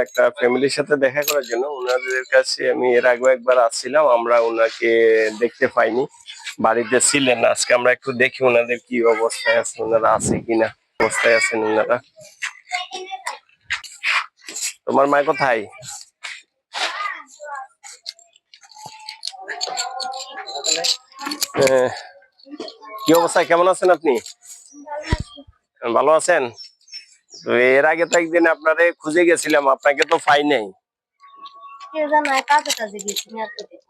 একটা ফ্যামিলির সাথে দেখা করার জন্য ওনাদের কাছে আমি এর আগে একবার আসছিলাম, আমরা ওনাকে দেখতে পাইনি, বাড়িতে ছিলেন। আজকে আমরা একটু দেখি ওনাদের কি অবস্থায় আছে, ওনারা আছে কিনা, অবস্থায় আছেন ওনারা। তোমার মা কোথায়? কি অবস্থা, কেমন আছেন আপনি? ভালো আছেন? তো এর আগে তো একদিন আপনারে খুঁজে গেছিলাম, আপনাকে তো পাই নাই।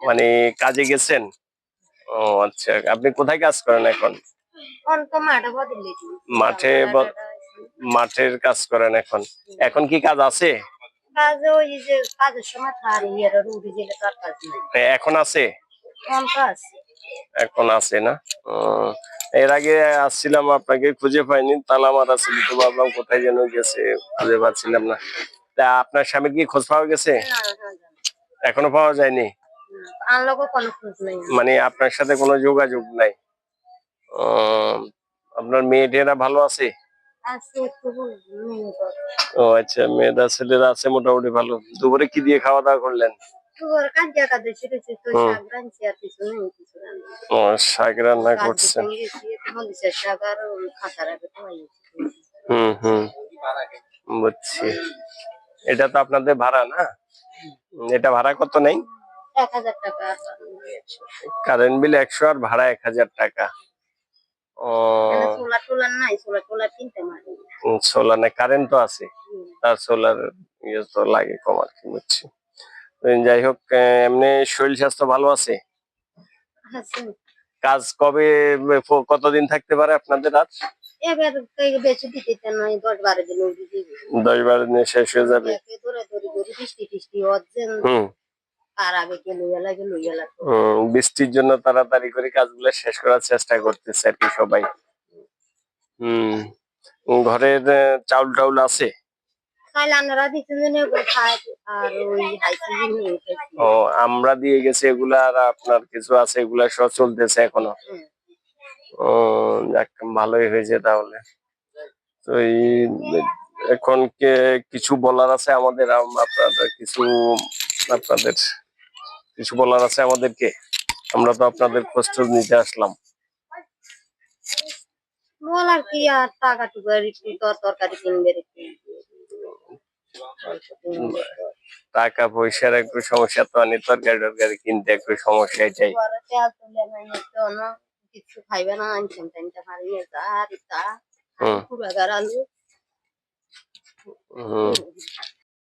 মানে কাজে গেছেন? ও আচ্ছা, আপনি কোথায় কাজ করেন এখন? মাঠে মাঠের কাজ করেন এখন। এখন কি কাজ আছে? এখন আছে, এখন আছে না? এর আগে আসছিলাম, আপনাকে খুঁজে পাইনি, তালা মারা ছিল, তো ভাবলাম কোথায় যেন গেছে, খুঁজে পাচ্ছিলাম না। তা আপনার স্বামীর কি খোঁজ পাওয়া গেছে? এখনো পাওয়া যায়নি? মানে আপনার সাথে কোনো যোগাযোগ নাই? আপনার মেয়েটা ভালো আছে? ও আচ্ছা, মেয়েরা ছেলেরা আছে মোটামুটি ভালো। দুপুরে কি দিয়ে খাওয়া দাওয়া করলেন? ও, শাক রান্না করছেন। বুঝছি। এটা তো আপনাদের ভাড়া না? এটা ভাড়া কত নেই? 1000 টাকা। কারেন্ট বিল 100 আর ভাড়া 1000 টাকা। সোলার না, কারেন্ট তো আছে, তার সোলার ইয়ে তো লাগে কম আর কি। বুঝছি। যাই হোক, এমনি শরীর স্বাস্থ্য ভালো আছে? কাজ কবে কতদিন থাকতে পারে আপনাদের? আর 10-12 দিনে শেষ হয়ে যাবে। বৃষ্টির জন্য তাড়াতাড়ি করে কাজগুলো শেষ করার চেষ্টা করতেছে আর কি সবাই। ঘরের চাউল টাউল আছে? ও, আমরা দিয়ে গেছি এগুলা, আর আপনার কিছু আছে, এগুলা সব চলতেছে এখনো। ও যাক, ভালোই হয়েছে তাহলে। তো এখন কিছু বলার আছে আমাদের, আপনাদের কিছু বলার আছে আমাদেরকে? আমরা তো আপনাদের কষ্ট নিতে আসলাম। বলার কি আর, টাকা টুকু তরকারি কিনবে, টাকা পয়সার একটু সমস্যা তো, অনেক তরকারি টরকারি কিনতে একটু সমস্যা, এটাই। কিছু খাইবে না,